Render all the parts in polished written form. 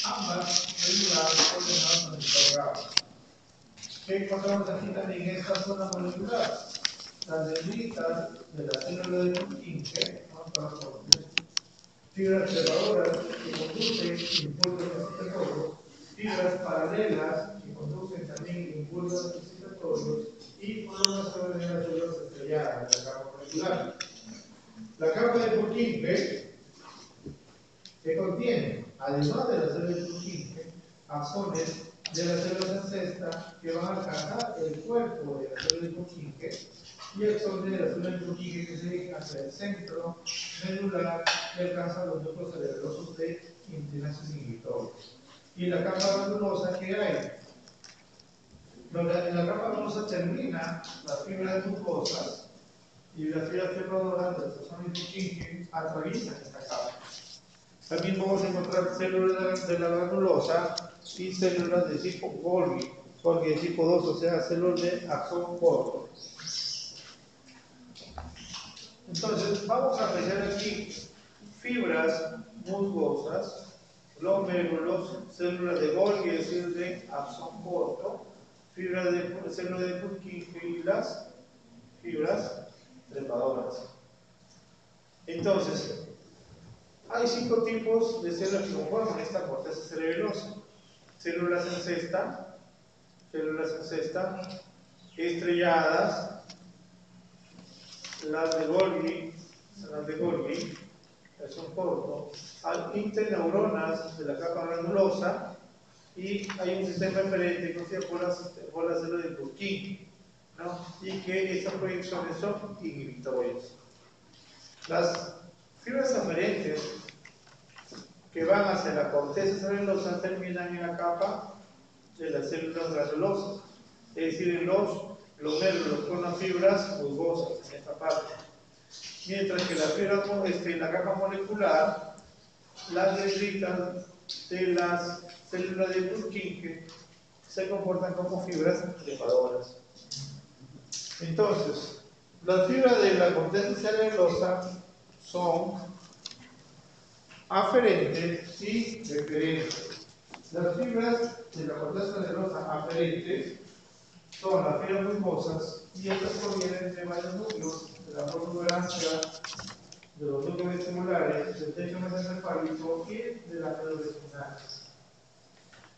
ambas regulares ordenadas con el interrogado. ¿Qué encontramos aquí también en esta zona molecular? Las dendritas de la célula de Purkinje, fibras trepadoras que conducen impulsos excitatorios, fibras paralelas que conducen también impulsos excitatorios y prolongaciones de las células estrelladas de la capa molecular. La capa de Purkinje que contiene, además de las células de Purkinje, axones de las células ancestras que van a alcanzar el cuerpo de las células de Purkinje y axones de las células de Purkinje que se dirigen hacia el centro medular y alcanzan los núcleos cerebelosos de inclinación inhibitorios. Y la capa granulosa que hay, donde en la capa granulosa termina las fibras mucosas y las fibras trepadoras de las axones de Purkinje atraviesan esta capa. También vamos a encontrar células de la granulosa y células de tipo Golgi de tipo 2, o sea, células de axón corto. Entonces, vamos a apreciar aquí fibras musgosas, glomérulos, células de Golgi, es decir, de axón corto, fibras de células de Purkinje y las fibras trepadoras. Entonces, hay 5 tipos de células que conforman esta corteza cerebelosa. Células en cesta, estrelladas, las de Golgi, son corto, hay interneuronas de la capa granulosa y hay un sistema referente conocido por las células de Purkinje, ¿no? Y que estas proyecciones son inhibitorias. Las fibras aferentes que van hacia la corteza cerebelosa terminan en la capa de las células granulosas, es decir, en los glomérulos con las fibras musgosas en esta parte. Mientras que la capa molecular, las dendritas de las células de Purkinje se comportan como fibras trepadoras. Entonces, las fibras de la corteza cerebelosa son aferentes y referentes. Las fibras de la corteza cerebelosa aferentes son las fibras musgosas y estas provienen de varios núcleos, de la protuberancia, de los núcleos vestibulares, del techo mesencefálico y de la médula espinal.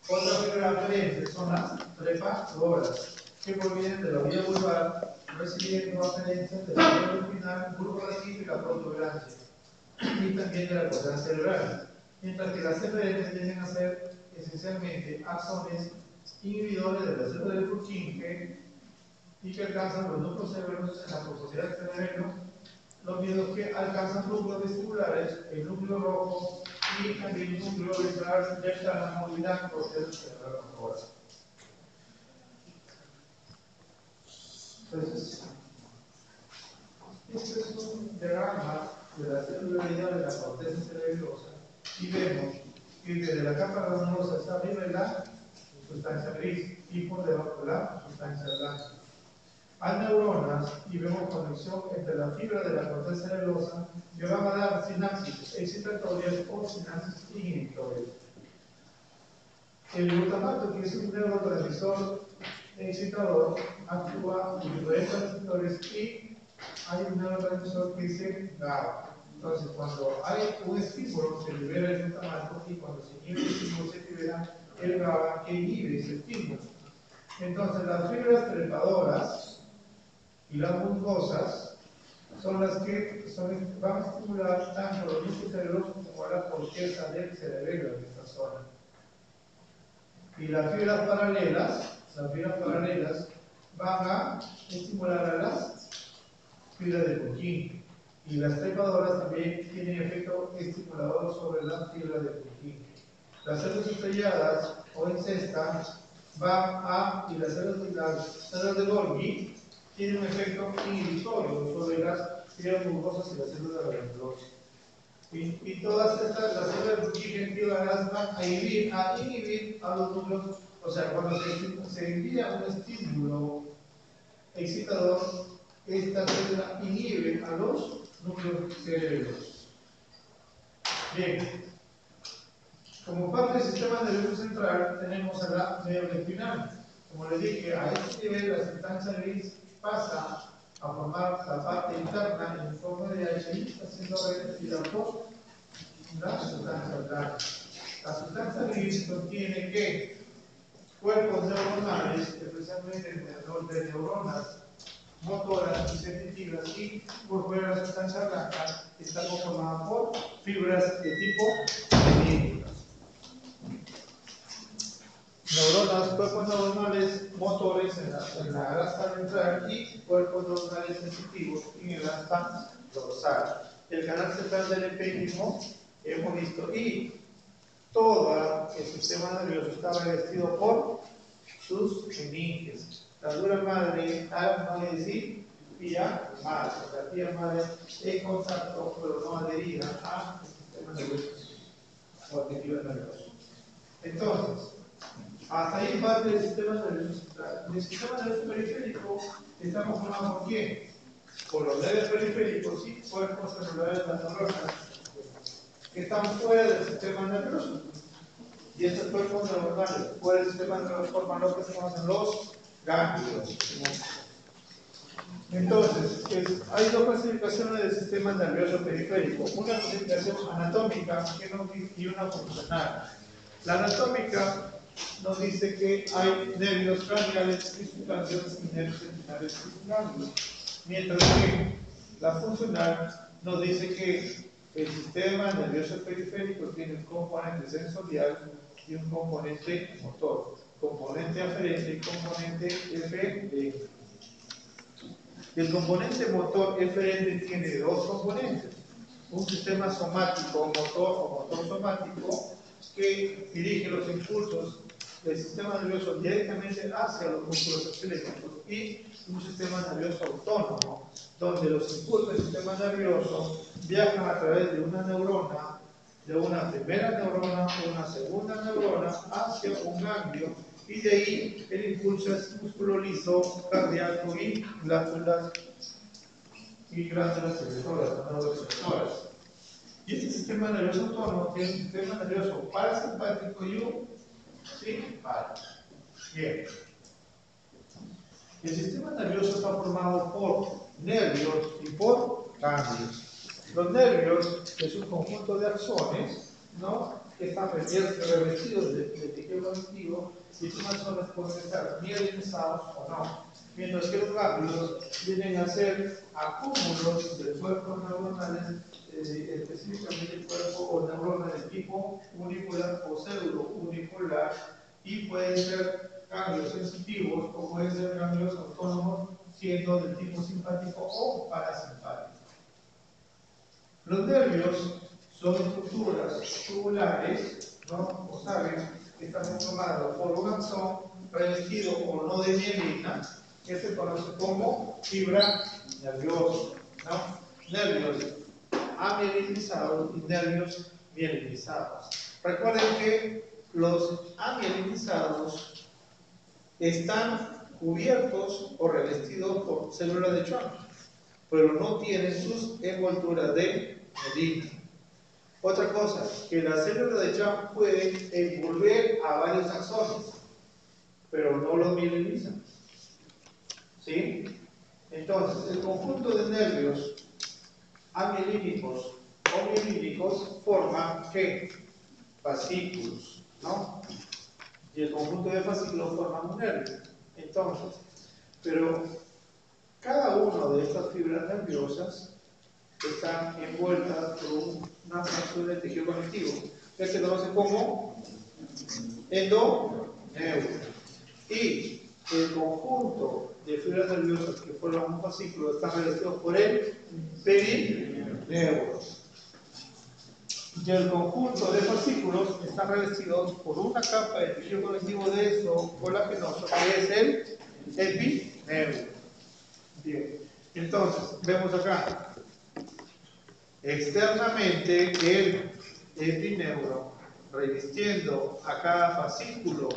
Otras fibras aferentes son las trepadoras, que provienen de la vía vulvar, recibiendo aferencias de la médula espinal, bulbo raquídeo y la protuberancia, y también de la corteza cerebral, mientras que las eferentes tienden a ser esencialmente axones inhibidores de la célula de Purkinje y que alcanzan los núcleos cerebrosos en la profundidad del cerebelo, los mismos que alcanzan núcleos vestibulares, el núcleo rojo y también el núcleo ventral del tálamo y la corteza cerebral motora. Entonces, este es un diagrama de la celularidad de la corteza cerebelosa y vemos que desde la capa granulosa está arriba la sustancia gris y por debajo la sustancia blanca. Hay neuronas y vemos conexión entre la fibra de la corteza cerebelosa que van a dar sinapsis excitatorias o sinapsis inhibitorias. El glutamato, que es un neurotransmisor excitador, actúa en diferentes receptores y hay un neurotransmisor que dice GABA. Entonces, cuando hay un estímulo, se libera el glutamato y cuando se inhibe el estímulo, se libera el GABA que inhibe ese estímulo. Entonces, las fibras trepadoras y las musgosas son las que van a estimular tanto los núcleos cerebrosos como a la corteza del cerebelo en esta zona. Y las fibras paralelas van a estimular a las fibras de Purkinje. Y las trepadoras también tienen efecto estimulador sobre las fibras de Purkinje. Las células estrelladas o en cesta y las células de Golgi tienen un efecto inhibitorio sobre las fibras musgosas y las células granulosas. Y todas estas, las células de Purkinje van a inhibir a los núcleos, o sea, cuando se envía un estímulo excitador, esta célula inhibe a los núcleos cerebelosos. Bien, Como parte del sistema nervioso central tenemos a la médula espinal. Como les dije, a este nivel la sustancia gris pasa a formar la parte interna en forma de H y está siendo revestida por la sustancia blanca. La sustancia gris contiene ¿qué? Cuerpos neuronales, especialmente de neuronas motoras y sensitivas, y por fuera de la sustancia blanca está conformada por fibras de tipo cilíndricas. Neuronas, cuerpos neuronales motores en la grasa ventral y cuerpos neuronales sensitivos en el asta dorsal. El canal central del epidídimo hemos visto, y todo el sistema nervioso está revestido por sus meninges. La dura madre, vale decir, pía madre. La pía madre en contacto, pero no adherida al sistema nervioso o al tejido nervioso. Entonces, hasta ahí parte del sistema nervioso central. El sistema nervioso periférico está conformado por ¿quién? Por los nervios periféricos y cuerpos celulares de las neuronas que están fuera del sistema nervioso. Y estos cuerpos neuronales fuera del sistema nervioso forman lo que se conocen los ganglios. Entonces, hay dos clasificaciones del sistema nervioso periférico. Una clasificación anatómica y una funcional. La anatómica nos dice que hay nervios craneales y subganglios y nervios centinales y subganglios. Mientras que la funcional nos dice que el sistema nervioso periférico tiene un componente sensorial y un componente motor, componente aferente y componente eferente. El componente motor eferente tiene dos componentes: un sistema somático motor o motor somático que dirige los impulsos del sistema nervioso directamente hacia los músculos esqueléticos, y un sistema nervioso autónomo, donde los impulsos del sistema nervioso viajan a través de una neurona, de una primera neurona o una segunda neurona hacia un ganglio, y de ahí el impulso es músculo liso, cardíaco y glándulas secretoras. Y este sistema nervioso autónomo tiene un sistema nervioso parasimpático y un simpático. Bien. El sistema nervioso está formado por nervios y por ganglios. Los nervios es un conjunto de axones, ¿no?, que están revestidos de tejido conectivo, y estos axones pueden estar mielinizados o no. Mientras que los ganglios vienen a ser acúmulos de cuerpos neuronales, específicamente el cuerpo o neurona de tipo unipolar o célulo unipolar, y pueden ser ganglios sensitivos o pueden ser ganglios autónomos, siendo del tipo simpático o parasimpático. Los nervios son estructuras tubulares, ¿no? Como saben, que están conformados por un axón revestido o no de mielina, que se conoce como fibra nerviosa, ¿no? Nervios amielinizados y nervios mielinizados. Recuerden que los amielinizados están cubiertos o revestidos por células de Schwann, pero no tienen sus envolturas de mielina. Otra cosa, que las células de Schwann pueden envolver a varios axones, pero no los mielinizan. ¿Sí? Entonces, el conjunto de nervios amielínicos o mielínicos forma ¿qué? Fascículos, ¿no? Y el conjunto de fascículos forma un nervio. Entonces, pero cada una de estas fibras nerviosas están envueltas por una fracción de tejido conectivo que se conoce como endoneuro. Y el conjunto de fibras nerviosas que forman un fascículo están revestidos por el perineuro. Y el conjunto de fascículos están revestidos por una capa de tejido conectivo denso colagenoso que es el epineuro. Bien, entonces vemos acá externamente el epineuro revistiendo a cada fascículo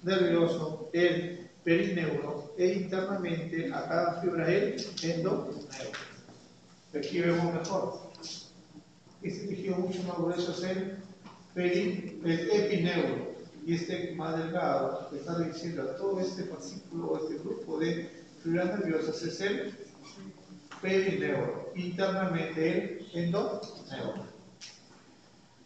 nervioso el perineuro, e internamente a cada fibra el endoneuro. Aquí vemos mejor. Este tejido mucho más grueso es el el epineuro, y este más delgado que está diciendo a todo este fascículo, este grupo de fibras nerviosas es el perineuro, internamente el endoneuro.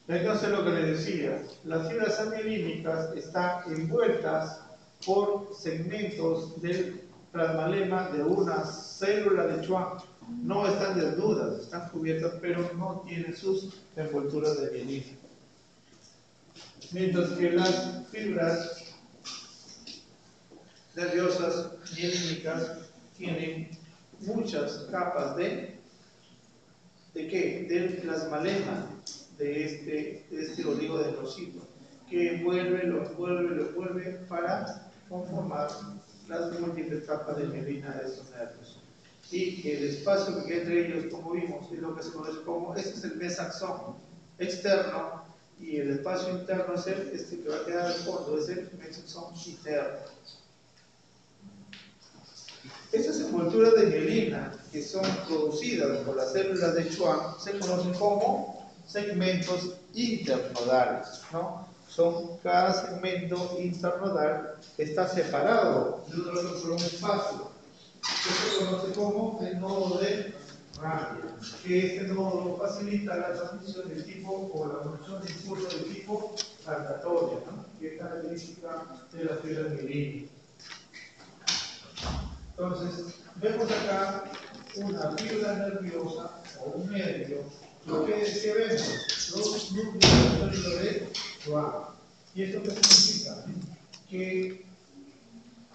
Entonces lo que les decía, las fibras amiolínicas están envueltas por segmentos del plasmalema de una célula de Schwann. No están desnudas, están cubiertas, pero no tienen sus envolturas de mielina. Mientras que las fibras nerviosas mielínicas tienen muchas capas ¿de qué? Del plasmalema de este oligodendrocito, que lo envuelve para conformar las múltiples capas de mielina de estos nervios. Y que el espacio que hay entre ellos, como vimos, es lo que se conoce como, este es el mesaxón externo, y el espacio interno es este que va a quedar al fondo, es el mesaxón interno. Estas envolturas de mielina que son producidas por las células de Schwann se conocen como segmentos internodales, ¿no? Cada segmento internodal está separado de uno del otro por un espacio que se conoce como el nodo de Ranvier, que este nodo facilita la transmisión de tipo o la evolución de impulso de tipo saltatoria, ¿no? Que es característica de las fibras mielínicas. Entonces, vemos acá una fibra nerviosa o un nervio. Lo que vemos, los núcleos de Schwann. ¿Y esto qué significa? Que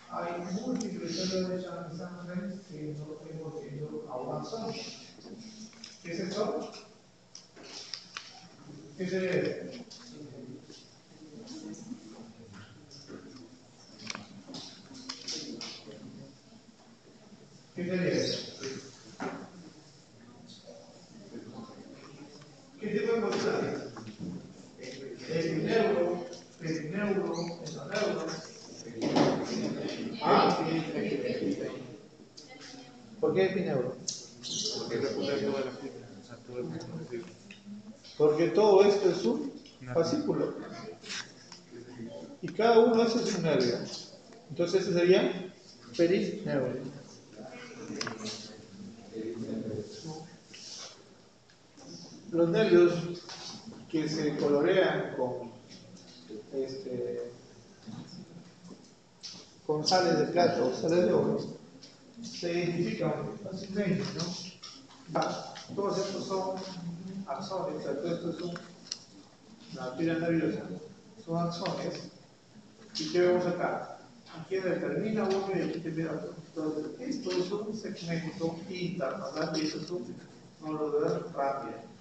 hay múltiples células de Schwann que no tengo viendo a un axón. ¿Qué es eso? ¿Qué se ve? ¿Qué sería eso? ¿Qué tipo de envoltura? Epineuro, perineuro, endoneuro. ¿Ah? ¿Por qué epineuro? Porque recubre toda la fibra, o sea, todo el conjunto de fibra. Porque todo esto es un fascículo. Y cada uno de esos es un nervio. Entonces ese sería perineuro. Los nervios que se colorean con sales de plata o sales de oro se identifican fácilmente, ¿no? Todos estos son axones, o sea, todo esto es una fibra nerviosa, son axones. ¿Y qué vemos acá? Aquí determina uno y aquí termina otro. Entonces, esto es un segmento internodal y esto es un nodo de Ranvier.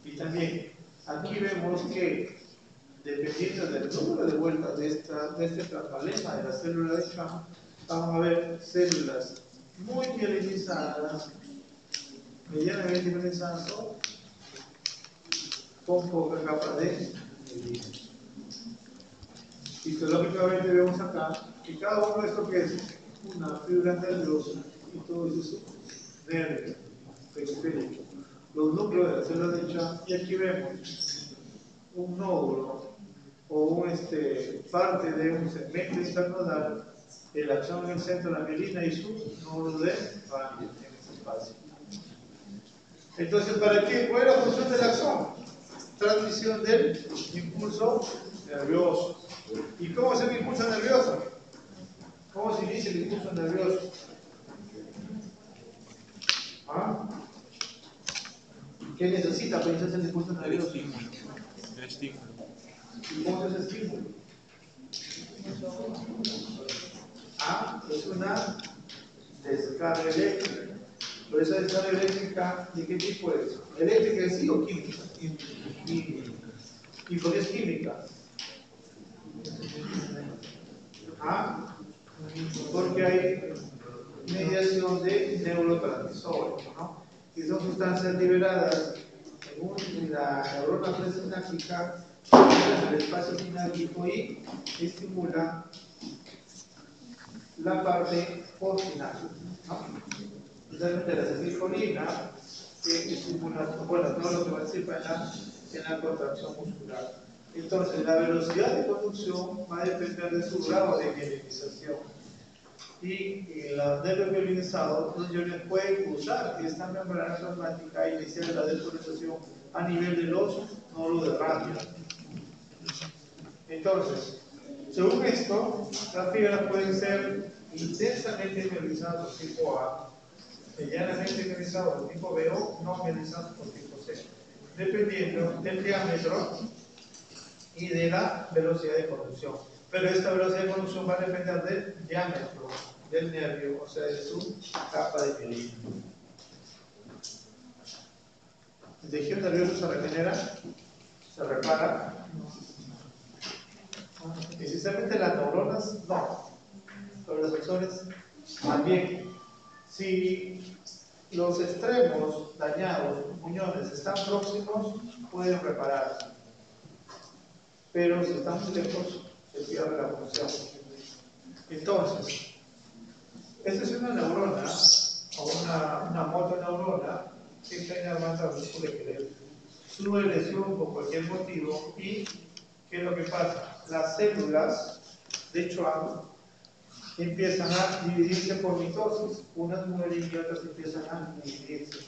Y también aquí vemos que dependiendo del número de vueltas de este plasmalema de la célula de Schwann, vamos a ver células muy mielinizadas, medianamente mielinizadas o con poca capa de mielina. Fisiológicamente vemos acá que cada uno de estos que es una fibra nerviosa y todo eso es un nervio periférico. Los núcleos de la célula de Schwann, y aquí vemos un nódulo o parte de un segmento internodal, el axón en el centro de la mielina y su nódulo de Ranvier en este espacio. Entonces, ¿para qué? ¿Cuál es la función del axón? Transmisión del impulso nervioso. ¿Y cómo es el impulso nervioso? ¿Cómo se inicia el impulso nervioso? ¿Ah? ¿Qué necesita para iniciarse el impulso nervioso? El estímulo. ¿Y cómo es ese estímulo? Es una descarga eléctrica. Pero esa descarga eléctrica, ¿de qué tipo es? ¿Eléctrica en sí o química? Química. ¿Y por qué es química? Porque hay mediación de neurotransmisores, ¿no? Que son sustancias liberadas en la neurona presináptica, en el espacio sináptico y estimulan la parte postsináptica, ¿no? Especialmente la acetilcolina, que estimula, bueno, todo lo que participa en la contracción muscular. Entonces, la velocidad de conducción va a depender de su grado de mielinización. Y los nervios mielinizados, los iones pueden usar esta membrana plasmática e iniciar la despolarización a nivel de los nódulos de radio. Entonces, según esto, las fibras pueden ser intensamente mielinizadas por tipo A, medianamente mielinizadas por tipo B o no mielinizadas por tipo C, dependiendo del diámetro y de la velocidad de conducción. Pero esta velocidad de conducción va a depender del diámetro del nervio, o sea, de su capa de mielina. El tejido nervioso se regenera, se repara. Precisamente las neuronas no, pero los axones también. Si los extremos dañados, muñones, están próximos, pueden repararse. Pero si están muy lejos, se pierde la función. Entonces, esta es una neurona o una motoneurona que está inervando al músculo esquelético. Sube lesión por cualquier motivo y ¿qué es lo que pasa? Las células de Schwann empiezan a dividirse por mitosis. Unas mueren y otras empiezan a dividirse.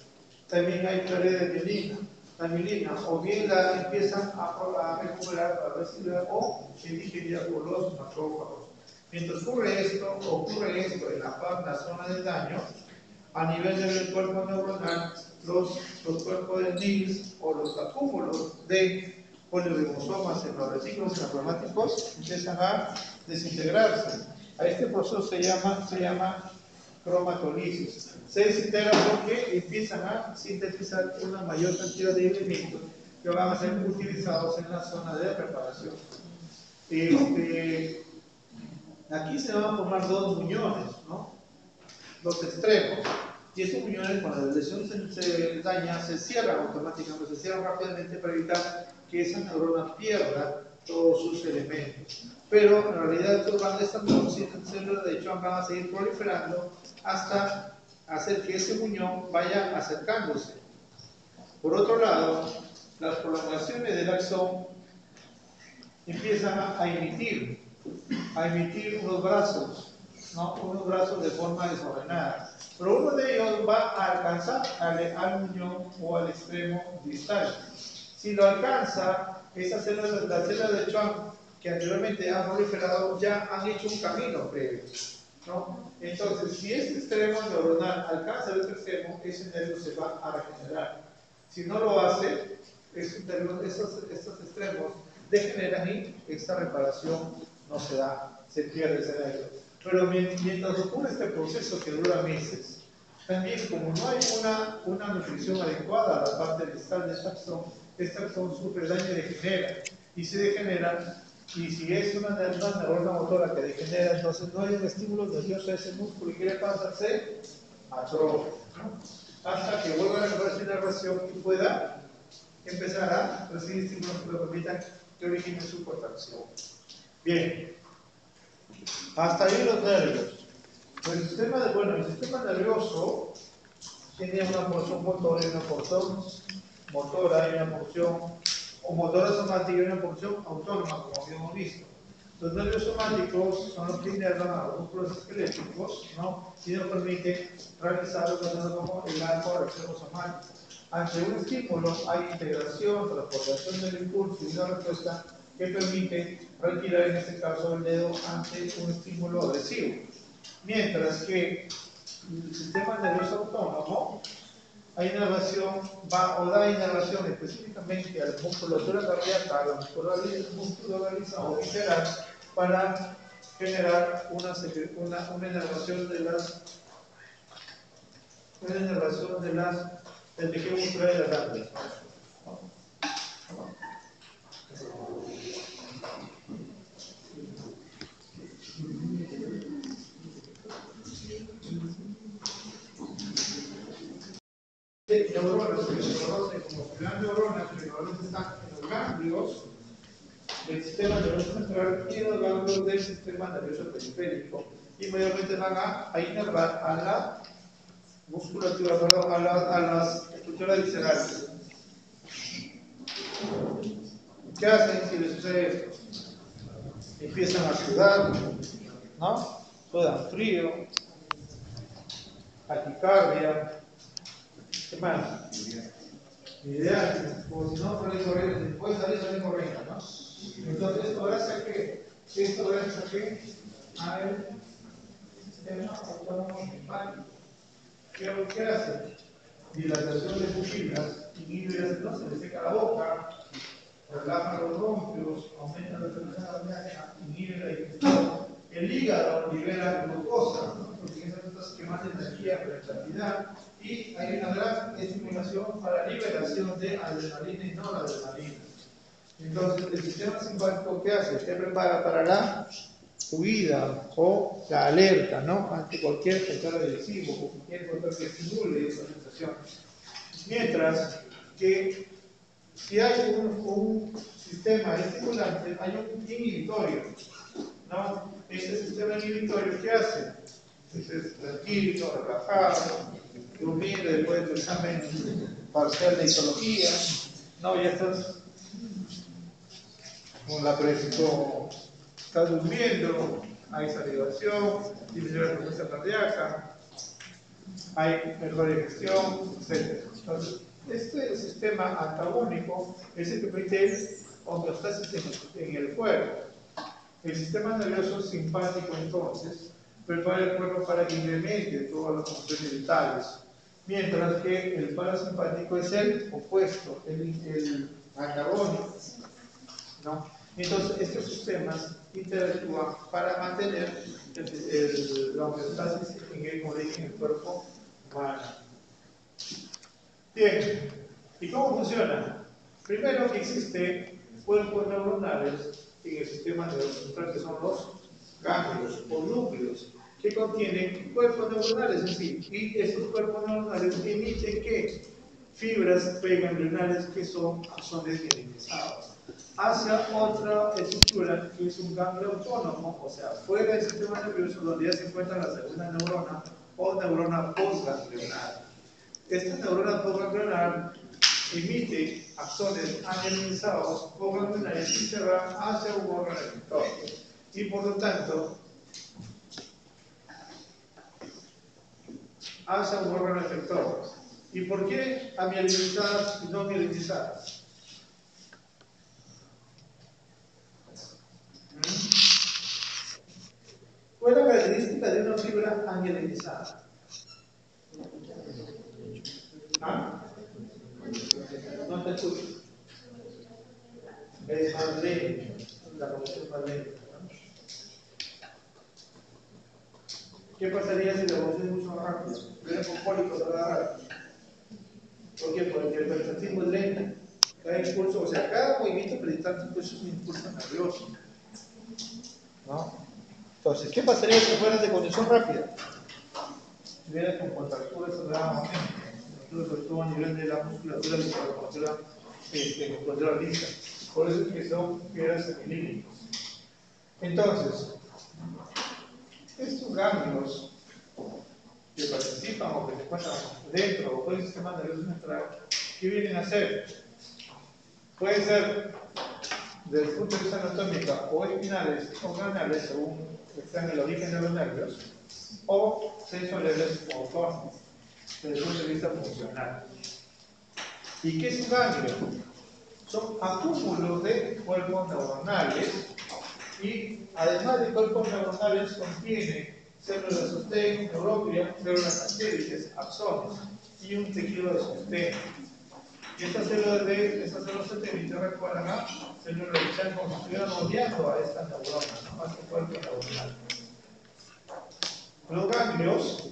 También hay pérdida de mielina. La mielina o bien la empiezan a recuperar, a reciclar o se digerir por los macrófagos. Mientras ocurre esto en la zona de daño, a nivel del cuerpo neuronal, los cuerpos de NILS o los acúmulos de poliribosomas en los retículos hematomáticos empiezan a desintegrarse. A este proceso se llama cromatolisis. Se desintegra porque empiezan a sintetizar una mayor cantidad de elementos que van a ser utilizados en la zona de reparación. Aquí se van a formar dos muñones, ¿no? Los extremos. Y estos muñones, cuando la lesión se daña, se cierran automáticamente, se cierran rápidamente para evitar que esa neurona pierda todos sus elementos. Pero en realidad estas células de Schwann van a seguir proliferando hasta hacer que ese muñón vaya acercándose. Por otro lado, las prolongaciones del axón empiezan a emitir unos brazos, ¿no? Unos brazos de forma desordenada. Pero uno de ellos va a alcanzar al muñón o al extremo distal. Si lo alcanza, las células de Schwann que anteriormente han proliferado ya han hecho un camino previo, ¿no? Entonces, si este extremo neuronal alcanza el otro extremo, ese nervio se va a regenerar. Si no lo hace, estos extremos degeneran y esta reparación no se da, se pierde ese nervio. Pero mientras ocurre este proceso que dura meses, también como no hay una nutrición adecuada a la parte distal de este axón sufre daño y degenera. Y se degenera, y si es una neurona motora que degenera, entonces no hay un estímulo nervioso a ese músculo. ¿Y qué le pasa? Se atrofia, ¿no? Hasta que vuelva a recuperar su inervación y pueda empezar a recibir estímulos que lo permitan que origine su contracción. Bien, hasta ahí los nervios. El sistema nervioso tiene una porción motora y una porción motora y una porción motora somática y una porción autónoma, como habíamos visto. Los nervios somáticos son los que inervan a los músculos esqueléticos, ¿no? Y nos permiten realizar lo que se llama como el arco reflejo somático. Ante un estímulo hay integración, transportación del impulso y una respuesta que permite retirar en este caso el dedo ante un estímulo agresivo. Mientras que el sistema nervioso autónomo, hay inervación, da inervación específicamente a la musculatura cardíaca, a la musculatura o visceral, para generar una inervación del tejido muscular de las glándulas. Neuronas que se conocen como las neuronas, que normalmente están en los ganglios del sistema nervioso central y en los ganglios del sistema nervioso periférico, y mayormente van a inervar a la musculatura, a las estructuras viscerales. ¿Qué hacen si les sucede esto? Empiezan a sudar, ¿no? Sudan frío, taquicardia, ¿qué más? Ideal, o si no, salen corriendo, si pueden salir, salen corriendo, ¿no? Entonces, ¿esto gracias a qué? ¿Esto gracias a qué? Al sistema autónomo simpático. ¿Qué hace? Dilatación de pupilas, inhibe, ¿no? Se le seca la boca, relaja los bronquios, aumenta la presión cardíaca, inhibe la digestión. El hígado libera glucosa, ¿no? Porque esas cosas que más energía por la cantidad. Y hay una gran estimulación para liberación de adrenalina y noradrenalina. Entonces, el sistema simpático, ¿qué hace? Te prepara para la huida o la alerta, ¿no? Ante cualquier factor agresivo o cualquier factor que estimule esa sensación. Mientras que si hay un sistema estimulante, hay un inhibitorio, ¿no? Este sistema inhibitorio, ¿qué hace? Es tranquilo, relajado, durmiendo después de tu examen parcial de histología, ¿no? Ya estás con la presión, estás durmiendo, hay salivación, disminuye la frecuencia cardíaca, hay mejor digestión, etc. Entonces, este sistema antagónico es el que permite homeostasis en el cuerpo. El sistema nervioso simpático, entonces, prepara el cuerpo para que incremente todas las funciones vitales, mientras que el parasimpático es el opuesto, el antagónico, ¿no? Entonces, estos sistemas interactúan para mantener la homeostasis en el cuerpo humano. Bien, ¿y cómo funciona? Primero que existen cuerpos neuronales en el sistema nervioso central, que son los ganglios o núcleos, que contienen cuerpos neuronales en sí. Y estos cuerpos neuronales emiten ¿qué? Fibras preganglionales que son axones mielinizados hacia otra estructura que es un ganglio autónomo, o sea, fuera del sistema nervioso, donde ya se encuentra la segunda neurona o neurona postganglionar. Esta neurona postganglionar emite axones amielinizados o ganglionares y se van hacia un órgano efector. Y por lo tanto, hacia un órgano efector. ¿Y por qué amielinizadas y no mielinizadas? ¿Cuál es la característica de una fibra amielizada? ¿Ah? No te escucho. Es más lento, la evolución más lenta. ¿Qué pasaría si la evolución es mucho más rápida? Primero con cólicos se va a dar. ¿Por qué? Porque el perceptismo es lento. Cada impulso, o sea, cada movimiento predictante pues, es un impulso nervioso. ¿No? Entonces, ¿qué pasaría si fueras de condición rápida? Si hubieras con contractura aceleradamente, sobre todo a nivel de la musculatura y la musculatura lisa. Por eso es que son piedras semilímicos. Entonces, estos ganglios que participan o que se encuentran dentro o del sistema nervioso central, ¿qué vienen a hacer? Pueden ser, desde el punto de vista anatómico, o espinales o craneales, según están en el origen de los nervios, o sensoriales o autónomos, desde el punto de vista funcional. ¿Y qué es un ganglio? Son acúmulos de cuerpos neuronales y además de cuerpos neuronales contiene células de sostén, neuroglia, células satélites, axones y un tejido de sostén. Y estas células satélites recuerdan a células que están como si estuvieran rodeando a esta neurona, ¿no? A este cuerpo neuronal. Los ganglios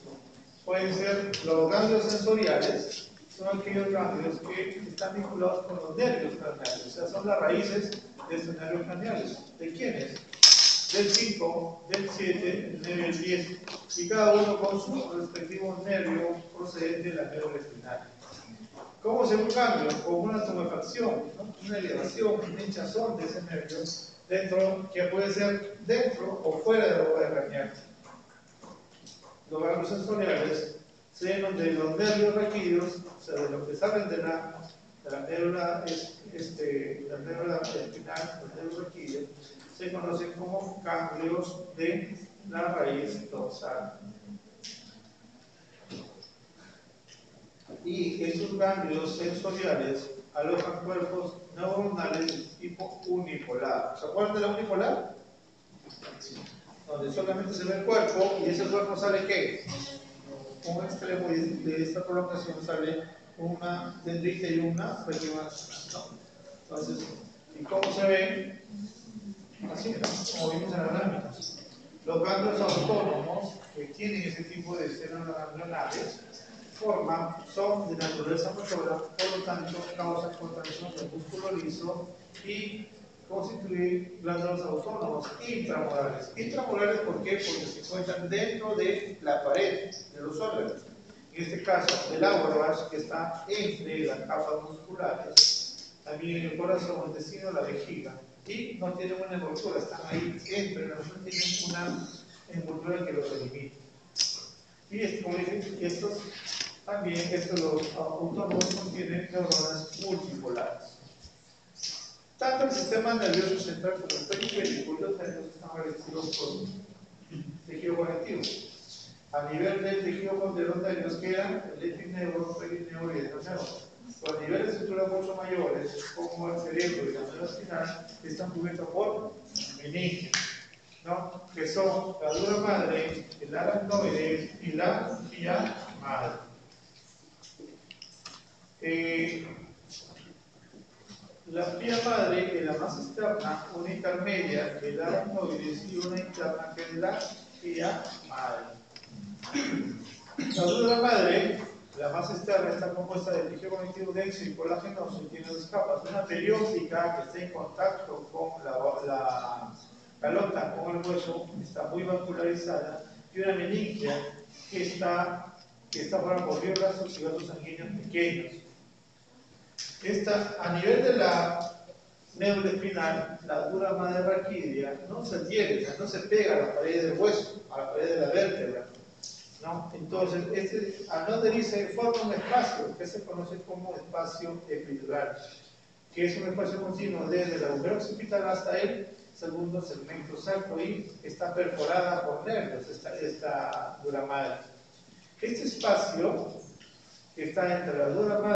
pueden ser los ganglios sensoriales, son aquellos ganglios que están vinculados con los nervios craneales, o sea, son las raíces de estos nervios craneales. ¿De quiénes? Del 5, del 7, del 9 y el 10, y cada uno con su respectivo nervio procedente de la médula espinal. ¿Cómo se ve un ganglio? Con una tumefacción, ¿no? Una elevación, una hinchazón de ese nervio, dentro, que puede ser dentro o fuera de la bóveda craneal. Los ganglios sensoriales se ven de los nervios raquídeos, o sea, de lo que salen de la la médula espinal, la médula raquídea, se conocen como ganglios de la raíz dorsal. Y estos ganglios sensoriales alojan cuerpos neuronales de tipo unipolar. ¿Se acuerdan de la unipolar? Donde solamente se ve el cuerpo y ese cuerpo sale ¿qué? Un extremo y de esta prolongación sale una dendrita y una región ¿no? Entonces, ¿y cómo se ve? Así, ¿no? Como vimos en la gráfica. Los ganglios autónomos que tienen ese tipo de células ganglionales son de naturaleza motora, por lo tanto causan contracción del músculo liso y constituyen glándulas autónomas intramolares. Intramolares, ¿por qué? Porque se encuentran dentro de la pared de los órganos. En este caso, el Auerbach, que está entre las capas musculares, también en el corazón, el intestino, la vejiga, y no tienen una envoltura, están ahí entre, no tienen una envoltura que los elimina. Y como dije, estos los autónomos contienen neuronas multipolares. Tanto el sistema nervioso central como el periférico y los nervios están revestidos por tejido conectivo. A nivel del tejido de los nervios quedan el epineuro, perineuro y el endoneuro. Los niveles de estructuras mucho mayores, como el cerebro y la médula espinal, están cubiertos por meninges, ¿no? Que son la dura madre, el aracnoide y la pía madre. La pía madre es la más externa, una intermedia que es la aracnoides y una interna que es la pía madre. La dura madre, la más externa, está compuesta de tejido conectivo denso y colagenoso y tiene dos capas. Una periódica que está en contacto con la calota, con el hueso, está muy vascularizada, y una meningia que está formada por fibroblastos y vasos sanguíneos pequeños. A nivel de la médula espinal, la dura madre raquídea no se adhiere, no se pega a la pared del hueso, a la pared de la vértebra, ¿no? Entonces, al no adherirse, forma un espacio que se conoce como espacio epidural, que es un espacio continuo desde el agujero occipital hasta el segundo segmento sacro y está perforada por nervios, esta dura madre. Este espacio que está entre la dura madre